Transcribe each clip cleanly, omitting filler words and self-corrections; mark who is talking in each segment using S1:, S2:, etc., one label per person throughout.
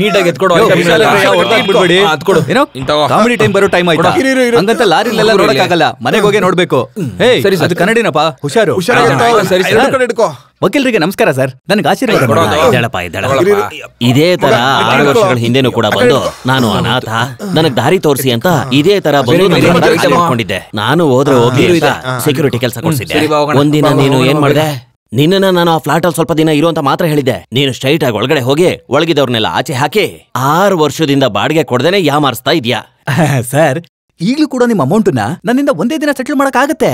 S1: ನೀಟಾಗಿ ಎತ್ಕೊಡು.
S2: Comedy time ಬರೋ time ಆಯ್ತಾ? ಹಂಗಂತ ಲಾರಿಲೆಲ್ಲ ನೋಡಕ್ಕಾಗಲ್ಲ, ಮನೆಗೆ ಹೋಗಿ ನೋಡ್ಬೇಕು. ಸರಿ, ಅದು ಕನ್ನಡಿನಪ್ಪ, ಹುಷಾರು. ವಕೀಲರಿಗೆ ನಮಸ್ಕಾರ ಸರ್, ನನಗೆ ಆಶೀರ್ವಾದ.
S3: ಇದೇ ತರ 6 ವರ್ಷಗಳ ಹಿಂದೆನೂ ಕೂಡ ಬಂದು ನಾನು ಅನಾಥ, ನನಗ್ ದಾರಿ ತೋರಿಸಿ ಅಂತ ಇದೇ ತರ ಬಂದು ನಾನು ಹೋದ್ರೆ ಹೋಗಿ ಸೆಕ್ಯೂರಿಟಿ ಕೆಲಸ ಕೊಡ್ಸಿದ್ದೆ. ಒಂದಿನ ನೀನು ಏನ್ ಮಾಡ್ದೆ? ನಿನ್ನ ನಾನು ಆ ಫ್ಲಾಟ್ ಅಲ್ಲಿ ಸ್ವಲ್ಪ ದಿನ ಇರು ಅಂತ ಮಾತ್ರ ಹೇಳಿದ್ದೆ. ನೀನು ಸ್ಟ್ರೈಟ್ ಆಗಿ ಒಳಗಡೆ ಹೋಗಿ ಒಳಗಿದವ್ರನ್ನೆಲ್ಲ ಆಚೆ ಹಾಕಿ 6 ವರ್ಷದಿಂದ ಬಾಡಿಗೆ ಕೊಡ್ದೇನೆ ಯಾಮಾರಿಸ್ತಾ ಇದ್ಯಾ.
S2: ಸರ್, ಈಗ್ಲೂ ಕೂಡ ನಿಮ್ಮ ಅಮೌಂಟ್ ನನ್ನಿಂದ ಒಂದೇ ದಿನ ಸೆಟಲ್ ಮಾಡಕ್ ಆಗತ್ತೆ.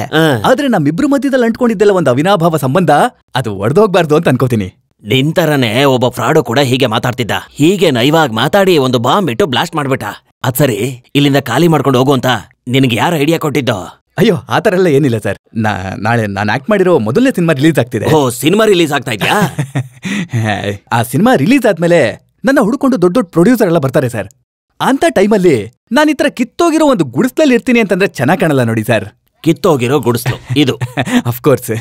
S2: ಆದ್ರೆ ನಮ್ಮಿಬ್ರು ಮಧ್ಯದಲ್ಲಿ ಅಂಟ್ಕೊಂಡಿದ್ದೆಲ್ಲ ಒಂದು ಅವಿನಾಭಾವ ಸಂಬಂಧ, ಅದು ಒಡೆದೋಗ್ಬಾರ್ದು ಅಂತ ಅನ್ಕೋತೀನಿ.
S3: ನಿಂತರನೇ ಒಬ್ಬ ಫ್ರಾಡು ಕೂಡ ಹೀಗೆ ಮಾತಾಡ್ತಿದ್ದ. ಹೀಗೆ ನೈವಾಗಿ ಮಾತಾಡಿ ಒಂದು ಬಾಂಬ್ ಇಟ್ಟು ಬ್ಲಾಸ್ಟ್ ಮಾಡ್ಬಿಟ್ಟ. ಅದ್ ಸರಿ, ಇಲ್ಲಿಂದ ಖಾಲಿ ಮಾಡ್ಕೊಂಡು ಹೋಗು ಅಂತ ನಿನ್ಗೆ ಯಾರು ಐಡಿಯಾ ಕೊಟ್ಟಿದ್ದೋ?
S2: ಅಯ್ಯೋ, ಆತರ ಎಲ್ಲ ಏನಿಲ್ಲ ಸರ್. ನಾಳೆ ನಾನು ಆಕ್ಟ್ ಮಾಡಿರೋ ಮೊದಲನೇ ಸಿನಿಮಾ ರಿಲೀಸ್ ಆಗ್ತಿದೆ.
S3: ಓ, ಸಿನಿಮಾ ರಿಲೀಸ್ ಆಗ್ತಾ ಇದ್ಯಾ?
S2: ಆ ಸಿನಿಮಾ ರಿಲೀಸ್ ಆದ್ಮೇಲೆ ನನ್ನ ಹುಡುಕೊಂಡು ದೊಡ್ಡ ದೊಡ್ಡ ಪ್ರೊಡ್ಯೂಸರ್ ಎಲ್ಲ ಬರ್ತಾರೆ ಸರ್. ಅಂತ ಟೈಮಲ್ಲಿ ನಾನು ಈ ತರ ಕಿತ್ತೋಗಿರೋ ಒಂದು ಗುಡಿಸ್ಲಲ್ಲಿ ಇರ್ತೀನಿ ಅಂತಂದ್ರೆ ಚೆನ್ನಾಗ್ ಕಾಣಲ್ಲ ನೋಡಿ ಸರ್.
S3: ಕಿತ್ತೋಗಿರೋ ಗುಡಿಸ್ಲು ಇದು.
S2: ಅಫ್ಕೋರ್ಸ್.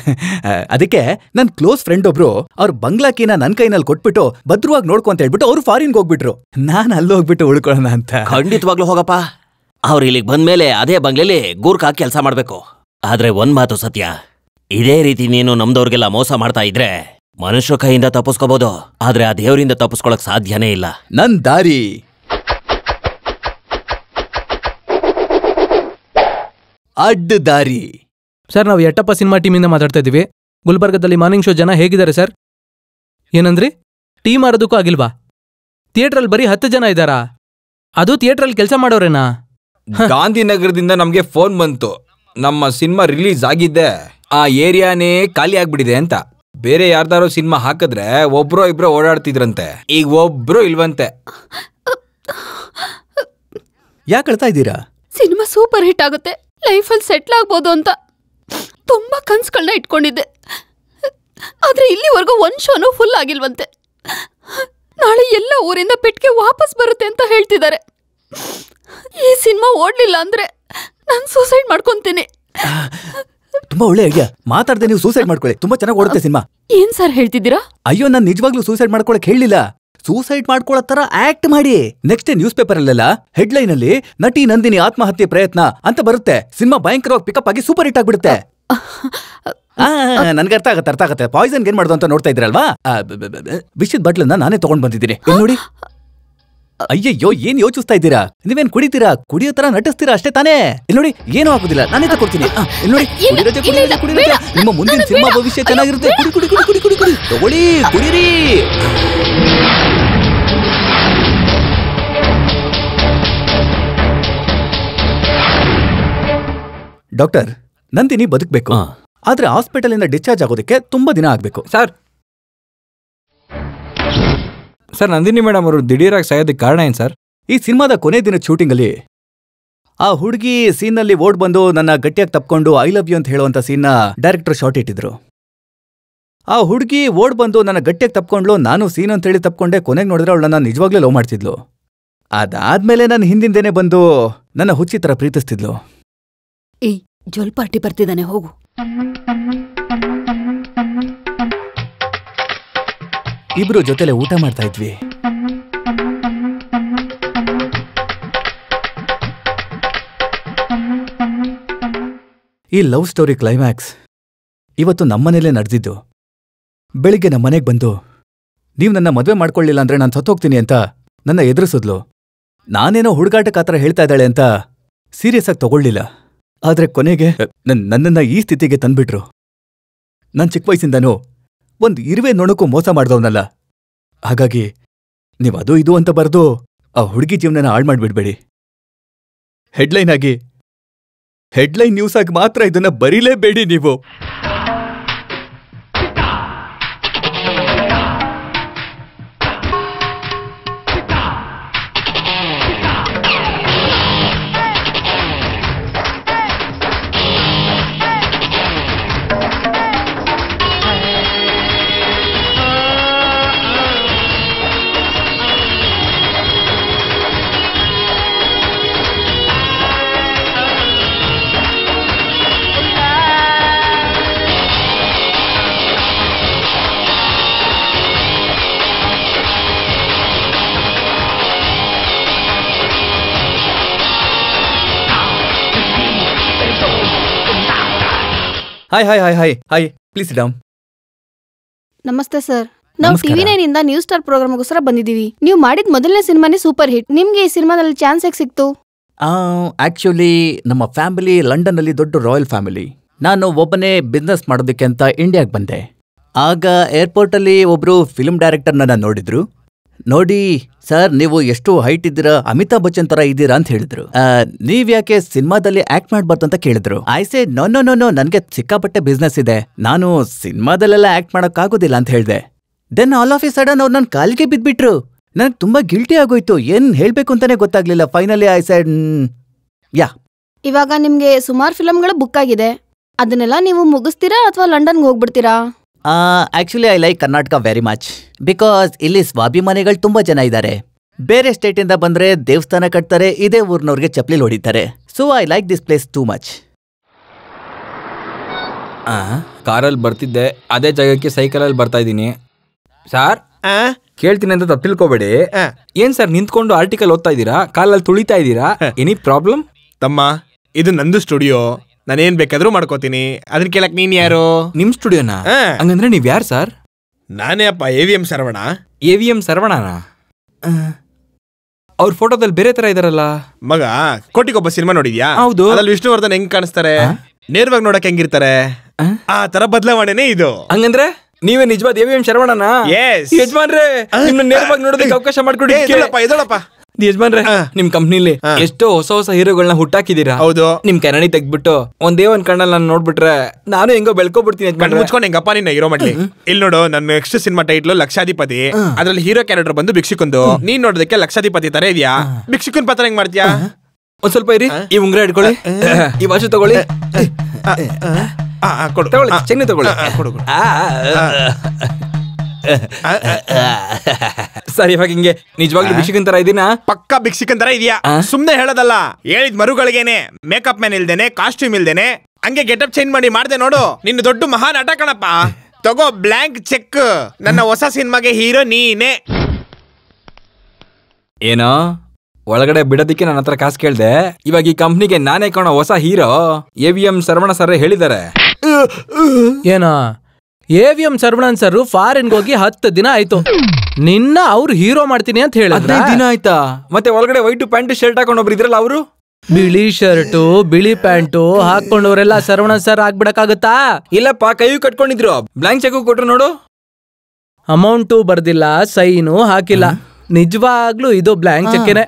S2: ಅದಕ್ಕೆ ನನ್ ಕ್ಲೋಸ್ ಫ್ರೆಂಡ್ ಒಬ್ರು ಅವ್ರ ಬಂಗ್ಲಾಕಿನ ನನ್ ಕೈನಲ್ಲಿ ಕೊಟ್ಬಿಟ್ಟು ಭದ್ರವಾಗಿ ನೋಡ್ಕೊ ಅಂತ ಹೇಳ್ಬಿಟ್ಟು ಅವ್ರು ಫಾರಿನ್ಗೆ ಹೋಗ್ಬಿಟ್ರು. ನಾನು ಅಲ್ಲಿ ಹೋಗ್ಬಿಟ್ಟು ಉಳ್ಕೊಳ್ಳೋಣ ಅಂತ.
S3: ಖಂಡಿತವಾಗ್ಲೂ ಹೋಗಪ್ಪ. ಅವ್ರು ಇಲ್ಲಿಗೆ ಬಂದ್ಮೇಲೆ ಅದೇ ಬಂಗ್ಲೆಲಿ ಗೂರ್ಖಾಕಿ ಕೆಲಸ ಮಾಡ್ಬೇಕು. ಆದ್ರೆ ಒಂದ್ ಮಾತು ಸತ್ಯ, ಇದೇ ರೀತಿ ನೀನು ನಮ್ದವ್ರಿಗೆಲ್ಲ ಮೋಸ ಮಾಡ್ತಾ ಇದ್ರೆ ಮನುಷ್ಯ ಕೈಯಿಂದ ತಪ್ಪಿಸ್ಕೋಬಹುದು, ಆದ್ರೆ ಆ ದೇವರಿಂದ ತಪ್ಪಿಸ್ಕೊಳಕ್ ಸಾಧ್ಯನೇ ಇಲ್ಲ.
S2: ನನ್ ದಾರಿ ಅಡ್ಡ ದಾರಿ.
S4: ಸರ್, ನಾವು ಯಟ್ಟಪ್ಪ ಸಿನಿಮಾ ಟೀಮಿಂದ ಮಾತಾಡ್ತಾ ಇದೀವಿ. ಗುಲ್ಬರ್ಗದಲ್ಲಿ ಮಾರ್ನಿಂಗ್ ಶೋ ಜನ ಹೇಗಿದ್ದಾರೆ ಸರ್? ಏನಂದ್ರಿ? ಟೀಮ್ ಆರೋದಕ್ಕೂ ಆಗಿಲ್ವಾ? ಥಿಯೇಟ್ರಲ್ಲಿ ಬರೀ 10 ಜನ ಇದ್ದಾರಾ? ಅದು ಥಿಯೇಟ್ರಲ್ಲಿ ಕೆಲಸ ಮಾಡೋರೇನಾ?
S1: ಗಾಂಧಿನಗರದಿಂದ ನಮ್ಗೆ ಫೋನ್ ಬಂತು, ನಮ್ಮ ಸಿನಿಮಾ ರಿಲೀಸ್ ಆಗಿದ್ದೆ, ಆ ಏರಿಯಾನೇ ಖಾಲಿ ಆಗ್ಬಿಟ್ಟಿದೆ ಅಂತ. ಬೇರೆ ಯಾರ್ದಾರೋ ಸಿನಿಮಾ ಹಾಕಿದ್ರೆ ಒಬ್ರೋ ಇಬ್ರೋ ಓಡಾಡ್ತಿದ್ರಂತೆ, ಈಗ ಒಬ್ರು ಇಲ್ವಂತೆ.
S2: ಯಾಕೆ ಅಳ್ತಾ ಇದ್ದೀರಾ?
S5: ಸಿನಿಮಾ ಸೂಪರ್ ಹಿಟ್ ಆಗುತ್ತೆ, ಲೈಫಲ್ಲಿ ಸೆಟ್ಲ್ ಆಗ್ಬೋದು ಅಂತ ತುಂಬಾ ಕನ್ಸುಗಳನ್ನ ಇಟ್ಕೊಂಡಿದ್ದೆ. ಆದ್ರೆ ಇಲ್ಲಿವರೆಗೂ 1 ಶೋನು ಫುಲ್ ಆಗಿಲ್ವಂತೆ. ನಾಳೆ ಎಲ್ಲ ಊರಿಂದ ಪೆಟ್ಟಿಗೆ ವಾಪಸ್ ಬರುತ್ತೆ ಅಂತ ಹೇಳ್ತಿದ್ದಾರೆ. ಈ ಸಿನಿಮಾ ಓಡ್ಲಿಲ್ಲ ಅಂದ್ರೆ ನಾನು ಸೂಸೈಡ್ ಮಾಡ್ಕೊಂತೀನಿ.
S2: ತುಂಬಾ ಒಳ್ಳೆ ಐಡಿಯಾ. ಮಾತಾಡ್ದೆ ನೀವು ಸೂಸೈಡ್ ಮಾಡ್ಕೊಳ್ಳಿ, ತುಂಬಾ ಚೆನ್ನಾಗಿ ಓಡುತ್ತೆ ಸಿನಿಮಾ.
S5: ಏನ್ ಸರ್ ಹೇಳ್ತಿದ್ದೀರಾ?
S2: ಅಯ್ಯೋ, ನಾನು ನಿಜವಾಗ್ಲೂ ಸೂಸೈಡ್ ಮಾಡ್ಕೊಳಕ್ ಹೇಳಿಲ್ಲ. ಸೂಸೈಡ್ ಮಾಡ್ಕೊಳ್ಳೋ ತರ ಆಕ್ಟ್ ಮಾಡಿ. ನೆಕ್ಸ್ಟ್ ನ್ಯೂಸ್ ಪೇಪರ್ ಅಲ್ಲೆಲ್ಲ ಹೆಡ್ಲೈನ್ ಅಲ್ಲಿ ನಟಿ ನಂದಿನಿ ಆತ್ಮಹತ್ಯೆ ಪ್ರಯತ್ನ ಅಂತ ಬರುತ್ತೆ. ಸಿನಿಮಾ ಭಯಂಕರವಾಗಿ ಪಿಕಪ್ ಆಗಿ ಸೂಪರ್ ಹಿಟ್ ಆಗ್ಬಿಡುತ್ತೆ. ನನ್ಗೆ ಅರ್ಥ ಆಗತ್ತೆ. ಪಾಯ್ಸನ್ ಏನ್ ಮಾಡ್ದು ಅಂತ ನೋಡ್ತಾ ಇದ್ರಲ್ವಾ? ವಿಷದ ಬಾಟ್ಲನ್ನ ನಾನೇ ತಗೊಂಡ್ ಬಂದಿದ್ದೀನಿ, ನೋಡಿ. ಅಯ್ಯಯ್ಯೋ, ಏನ್ ಯೋಚಿಸ್ತಾ ಇದ್ದೀರಾ? ನೀವೇನ್ ಕುಡಿತೀರಾ? ಕುಡಿಯೋ ತರ ನಟಿಸ್ತೀರಾ ಅಷ್ಟೇ ತಾನೇ? ಇಲ್ಲಿ ನೋಡಿ, ಏನೂ ಆಗುದಿಲ್ಲ, ನಾನೇ ತಗೊಡ್ತೀನಿ. ಇಲ್ಲಿ ನೋಡಿ, ನಿಮ್ಮ ಮುಂದಿನ ಸಿನಿಮಾ ಭವಿಷ್ಯ ಚೆನ್ನಾಗಿರುತ್ತೆ. ಕುಡಿ ತಗೊಳ್ಳಿ, ಕುಡೀರಿ. ಡಾಕ್ಟರ್, ನಂದಿನಿ ಬದುಕಬೇಕು, ಆದ್ರೆ ಹಾಸ್ಪಿಟಲ್ ಇಂದ ಡಿಸ್ಚಾರ್ಜ್ ಆಗೋದಕ್ಕೆ ತುಂಬಾ ದಿನ ಆಗ್ಬೇಕು.
S1: ಸರ್, ನಂದಿನಿ ಮೇಡಮ್ ಅವರು ದಿಢೀರಾಗಿ ಸಾಯೋದಕ್ಕೆ ಕಾರಣ ಏನ್ ಸರ್?
S2: ಈ ಸಿನಿಮಾದ ಕೊನೆ ದಿನದ ಶೂಟಿಂಗ್ ಅಲ್ಲಿ ಆ ಹುಡುಗಿ ಸೀನ್ ನಲ್ಲಿ ಓಡ್ ಬಂದು ನನ್ನ ಗಟ್ಟಿಯಾಗಿ ತಪ್ಕೊಂಡು ಐ ಲವ್ ಯು ಅಂತ ಹೇಳುವಂತ ಸೀನ್ ನ ಡೈರೆಕ್ಟರ್ ಶಾರ್ಟ್ ಇಟ್ಟಿದ್ರು. ಆ ಹುಡುಗಿ ಓಡ್ ಬಂದು ನನ್ನ ಗಟ್ಟಿಯಾಗಿ ತಪ್ಕೊಂಡ್ಲು, ನಾನು ಸೀನ್ ಅಂತ ಹೇಳಿ ತಪ್ಕೊಂಡೆ. ಕೊನೆಗೆ ನೋಡಿದ್ರೆ ಅವಳು ನನ್ನ ನಿಜವಾಗ್ಲೂ ಲವ್ ಮಾಡ್ತಿದ್ಲು. ಅದಾದ್ಮೇಲೆ ನನ್ನ ಹಿಂದಿಂದೇನೆ ಬಂದು ನನ್ನ ಹುಚ್ಚಿ ತರ ಪ್ರೀತಿಸ್ತಿದ್ಲು.
S5: ಏಯ್, ಜೋಲ್ ಪಾರ್ಟಿ ಬರ್ತಿದ್ದಾನೆ, ಹೋಗು.
S2: ಇಬ್ರು ಜೊತೆಲೆ ಊಟ ಮಾಡ್ತಾ ಇದ್ವಿ. ಈ ಲವ್ ಸ್ಟೋರಿ ಕ್ಲೈಮ್ಯಾಕ್ಸ್ ಇವತ್ತು ನಮ್ಮನೇಲೇ ನಡೆದಿದ್ದು. ಬೆಳಿಗ್ಗೆ ನಮ್ಮನೆಗೆ ಬಂದು ನೀವು ನನ್ನ ಮದುವೆ ಮಾಡ್ಕೊಳ್ಳಿಲ್ಲ ಅಂದ್ರೆ ನಾನು ಸತ್ತೋಗ್ತೀನಿ ಅಂತ ನನ್ನ ಎದುರಿಸಿದ್ಲು. ನಾನೇನೋ ಹುಡುಗಾಟಕ್ಕೆ ಆತರ ಹೇಳ್ತಾ ಇದ್ದಾಳೆ ಅಂತ ಸೀರಿಯಸ್ ಆಗಿ ತಗೊಳ್ಳಿಲ್ಲ. ಆದ್ರೆ ಕೊನೆಗೆ ನನ್ನನ್ನ ಈ ಸ್ಥಿತಿಗೆ ತಂದ್ಬಿಟ್ರು. ನನ್ ಚಿಕ್ಕ ವಯಸ್ಸಿಂದನೂ ಒಂದು ಇರುವೆ ನೊಣಕ್ಕೂ ಮೋಸ ಮಾಡ್ದವನಲ್ಲ. ಹಾಗಾಗಿ ನೀವು ಅದು ಇದು ಅಂತ ಬರ್ದು ಆ ಹುಡುಗಿ ಜೀವನನ ಹಾಳು ಮಾಡ್ಬಿಡ್ಬೇಡಿ. ಹೆಡ್ಲೈನ್ ನ್ಯೂಸ್ ಆಗಿ ಮಾತ್ರ ಇದನ್ನ ಬರೀಲೇಬೇಡಿ ನೀವು. Hi hi hi hi hi please down.
S5: ನಮಸ್ತೆ ಸರ್. ನಾವು
S2: ನಮಸ್ಕಾರ.
S5: ಟಿವಿ 9 ಇಂದ ನ್ಯೂ ಸ್ಟಾರ್ ಪ್ರೋಗ್ರಾಮ್ಗೋಸ್ಕರ ಬಂದಿದ್ದೀವಿ. ನೀವು ಮಾಡಿದ ಮೊದಲನೇ ಸಿನಿಮಾನೇ ಸೂಪರ್ ಹಿಟ್. ನಿಮ್ಗೆ ಈ ಸಿನಿಮಾದಲ್ಲಿ ಚಾನ್ಸ್ ಹೇಗೆ ಸಿಕ್ತು?
S2: ಆಕ್ಚುಲಿ ನಮ್ಮ ಫ್ಯಾಮಿಲಿ ಲಂಡನ್ ಅಲ್ಲಿ ದೊಡ್ಡ ರಾಯಲ್ ಫ್ಯಾಮಿಲಿ. ನಾನು ಒಬ್ಬನೇ ಬಿಸ್ನೆಸ್ ಮಾಡೋದಕ್ಕೆ ಅಂತ ಇಂಡಿಯಾಗೆ ಬಂದೆ. ಆಗ ಏರ್ಪೋರ್ಟ್ ಅಲ್ಲಿ ಒಬ್ರು ಫಿಲ್ಮ್ ಡೈರೆಕ್ಟರ್ ನನ್ನ ನೋಡಿದ್ರು. ನೋಡಿ ಸರ್, ನೀವು ಎಷ್ಟು ಹೈಟ್ ಇದ್ದೀರಾ, ಅಮಿತಾಬ್ ಬಚ್ಚನ್ ತರ ಇದ್ದೀರಾ ಅಂತ ಹೇಳಿದ್ರು. ನೀವ್ಯಾಕೆ ಸಿನಿಮಾದಲ್ಲಿ ಆಕ್ಟ್ ಮಾಡ್ಬಾರ್ದಂತ ಕೇಳಿದ್ರು. ಐಸೆ ನೋ ನೋ ನೋ ನೋ, ನನ್ಗೆ ಸಿಕ್ಕಾಪಟ್ಟೆ ಬಿಸ್ನೆಸ್ ಇದೆ, ನಾನು ಸಿನಿಮಾದಲ್ಲೆಲ್ಲ ಆಕ್ಟ್ ಮಾಡಕ್ ಆಗೋದಿಲ್ಲ ಅಂತ ಹೇಳ್ದೆ. Then all of a sudden ಅವ್ರು ನನ್ನ ಕಾಲಿಗೆ ಬಿದ್ಬಿಟ್ರು. ನನಗೆ ತುಂಬಾ ಗಿಲ್ಟಿ ಆಗೋಯ್ತು, ಏನ್ ಹೇಳ್ಬೇಕು ಅಂತಾನೆ ಗೊತ್ತಾಗ್ಲಿಲ್ಲ. ಫೈನಲಿ ಐ ಸೆಡ್ ಯಾ.
S5: ಇವಾಗ ನಿಮ್ಗೆ ಸುಮಾರು ಫಿಲಮ್ಗಳು ಬುಕ್ ಆಗಿದೆ. ಅದನ್ನೆಲ್ಲ ನೀವು ಮುಗಿಸ್ತೀರಾ ಅಥವಾ ಲಂಡನ್ಗೆ ಹೋಗ್ಬಿಡ್ತೀರಾ?
S2: Actually I like Karnataka very much because ಇಲ್ಲಿ ಸ್ವಾಭಿಮಾನಿಗಳು ತುಂಬಾ ಜನ ಇದ್ದಾರೆ. ಬೇರೆ ಸ್ಟೇಟ್ ಇಂದ ಬಂದ್ರೆ ದೇವಸ್ಥಾನ ಕಟ್ತಾರೆ, ಇದೇ ಊರ್ನವ್ರಿಗೆ ಚಪ್ಲಿ ಹೊಡಿತಾರೆ. So I like this place too much.
S1: ಕಾರಲ್ಲಿ ಬರ್ತಿದ್ದೆ, ಅದೇ ಜಾಗಕ್ಕೆ ಸೈಕಲಲ್ಲಿ ಬರ್ತಾ ಇದ್ದೀನಿ. ಸಾರ್ ಕೇಳ್ತೀನಿ ಅಂತ ತಪ್ಪು ತಿಳ್ಕೊಬೇಡಿ. ಏನ್ ಸರ್ ನಿಂತ್ಕೊಂಡು ಆರ್ಟಿಕಲ್ ಓದ್ತಾ ಇದ್ದೀರಾ, ಕಾಲಲ್ಲಿ ತುಳಿತಾ ಇದ್ದೀರಾ? Any problem?
S6: ತಮ್ಮ, ಇದು ನಂದು ಸ್ಟುಡಿಯೋ, ನಾನೇನ್ ಬೇಕಾದ್ರೂ ಮಾಡ್ಕೋತೀನಿ. ಅದನ್ನ ಕೇಳಕ್ ನೀನ್ ಯಾರು?
S1: ನಿಮ್ ಸ್ಟುಡಿಯೋನಾ? ಹಂಗಂದ್ರೆ ನೀವ್ ಯಾರು ಸರ್?
S6: ನಾನೇ ಅಪ್ಪ, AVM ಶರವಣ.
S1: AVM ಶರವಣನ? ಅವ್ರ ಫೋಟೋದಲ್ಲಿ ಬೇರೆ ತರ ಇದಾರಲ್ಲ.
S6: ಮಗ, ಕೋಟಿಗೊಬ್ಬ ಸಿನಿಮಾ ನೋಡಿದ್ಯಾ?
S1: ಹೌದು.
S6: ಅದ್ರಲ್ಲಿ ವಿಷ್ಣುವರ್ಧನ್ ಹೆಂಗ್ ಕಾಣಿಸ್ತಾರೆ, ನೇರವಾಗಿ ನೋಡಕ್ ಹೆಂಗಿರ್ತಾರೆ, ಆ ತರ ಬದಲಾವಣೆನೇ ಇದು.
S1: ಹಂಗಂದ್ರೆ ನೀವೇ ನಿಜವಾದ AVM ಶರವಣನ? ಯಜಮಾನ್ರೆ, ನಿಮ್ನ ನೇರವಾಗಿ ನೋಡೋದಕ್ಕೆ ಅವಕಾಶ ಮಾಡ್ಕೊಡಿ.
S6: ಇದೊಳಪ್ಪ
S1: ಯಜಮಾನ್ರೆ, ನಿಮ್ ಕಂಪ್ನಿಲಿ ಎಷ್ಟೋ ಹೊಸ ಹೊಸ ಹೀರೋಗಳನ್ನ ಹುಟ್ಟಾಕಿದೀರಾ.
S6: ಹೌದು.
S1: ನಿಮ್ ಕನ್ನಡಿ ತೆಗ್ದ್ಬಿಟ್ಟು ಒಂದೇ ಒಂದ್ ಕಣ್ಣಲ್ಲಿ ನಾನು ನೋಡ್ಬಿಟ್ರೆ ನಾನು ಹೆಂಗೋ ಬೆಳ್ಕೊಬಿಡ್ತೀನಿ.
S6: ಮುಚ್ಕೊಂಡು ಹೆಂಗಪ್ಪ ನಿನ್ನ ಹೀರೋ ಮಾಡ್ಲಿ. ಇಲ್ಲಿ ನೋಡು, ನನ್ನ ನೆಕ್ಸ್ಟ್ ಸಿನಿಮಾ ಟೈಟ್ಲು ಲಕ್ಷಾಧಿಪತಿ. ಅದ್ರಲ್ಲಿ ಹೀರೋ ಕ್ಯಾರೆಕ್ಟರ್ ಬಂದು ಭಿಕ್ಷುಕಂದು. ನೀನ್ ನೋಡೋದಕ್ಕೆ ಲಕ್ಷಾಧಿಪತಿ ತರ ಇದೆಯಾ? ಭಿಕ್ಷುಕನ್ ಪಾತ್ರ ಹೆಂಗ್ ಮಾಡ್ತೀಯಾ?
S1: ಒಂದ್ ಸ್ವಲ್ಪ ಇರಿ, ಈ ಉಂಗ್ರ ಇಟ್ಕೊಳ್ಳಿ, ಈ ವಾಚು ತಗೊಳ್ಳಿ, ತಗೊಳ್ಳಿ, ಚೆನ್ನ ತಗೊಳ್ಳಿ. ಸರ್, ಇವಾಗ ಹಿಂಗೆ ನಿಜವಾಗ್ಲೂ ಭಿಕ್ಷುಕನ್ ತರ ಇದೀನಾ?
S6: ಪಕ್ಕಾ ಭಿಕ್ಷುಕನ್ ತರ ಇದೆಯಾ? ಸುಮ್ನೆ ಹೇಳೋದಲ್ಲ, ಹೇಳಿದ್ ಮರುಗಳಿಗೇನೆ. ಮೇಕಪ್ ಮ್ಯಾನ್ ಇಲ್ದೇನೆ, ಕಾಸ್ಟ್ಯೂಮ್ ಇಲ್ದೇನೆ, ಹಂಗೆ ಗೆಟಪ್ ಚೇಂಜ್ ಮಾಡಿ ಮಾಡ್ದೆ ನೋಡು. ನಿನ್ನ ದೊಡ್ಡ ಮಹಾನ್ ನಟ ಕಣಪ್ಪ. ತಗೋ ಬ್ಲಾಂಕ್ ಚೆಕ್, ನನ್ನ ಹೊಸ ಸಿನಿಮಾಗೆ ಹೀರೋ ನೀನೇ.
S1: ಏನೋ ಒಳಗಡೆ ಬಿಡೋದಿಕ್ಕೆ ನನ್ನ ಹತ್ರ ಕಾಸು ಕೇಳ್ದೆ. ಇವಾಗ ಈ ಕಂಪ್ನಿಗೆ ನಾನೇ ಕಾಣೋ ಹೊಸ ಹೀರೋ. AVM ಶರವಣ ಸರ್ ಹೇಳಿದ್ದಾರೆ.
S4: ಏನೋ AVM ಶರವಣನ್ ಸರ್ ಫಾರಿನ್ಗೆ ಹೋಗಿ 10 ದಿನ ಆಯ್ತು. ನಿನ್ನ ಅವ್ರು ಹೀರೋ ಮಾಡ್ತೀನಿ ಅಂತ ಹೇಳಿದ್ರೆ
S1: 15 ದಿನ ಆಯ್ತಾ? ಮತ್ತೆ ಒಳಗಡೆ ವೈಟ್ ಪ್ಯಾಂಟ್ ಶರ್ಟ್ ಹಾಕೊಂಡು ಒಬ್ರು ಇದ್ರಲ್ಲ, ಅವರು
S4: ಬಿಳಿ ಶರ್ಟು ಬಿಳಿ ಪ್ಯಾಂಟು ಹಾಕೊಂಡವ್ರೆಲ್ಲ ಶರವಣನ್ ಸರ್ ಆಗ್ಬಿಡಕ್ಕಾಗತ್ತಾ?
S1: ಇಲ್ಲಪ್ಪ, ಕೈ ಕಟ್ಕೊಂಡಿದ್ರು. ಬ್ಲಾಂಕ್ ಚೆಕ್ ಕೊಟ್ರು ನೋಡು.
S4: ಅಮೌಂಟು ಬರ್ದಿಲ್ಲ, ಸೈನು ಹಾಕಿಲ್ಲ. ನಿಜವಾಗ್ಲೂ ಇದು ಬ್ಲಾಂಕ್ ಚೆಕ್ಕೆನೆ.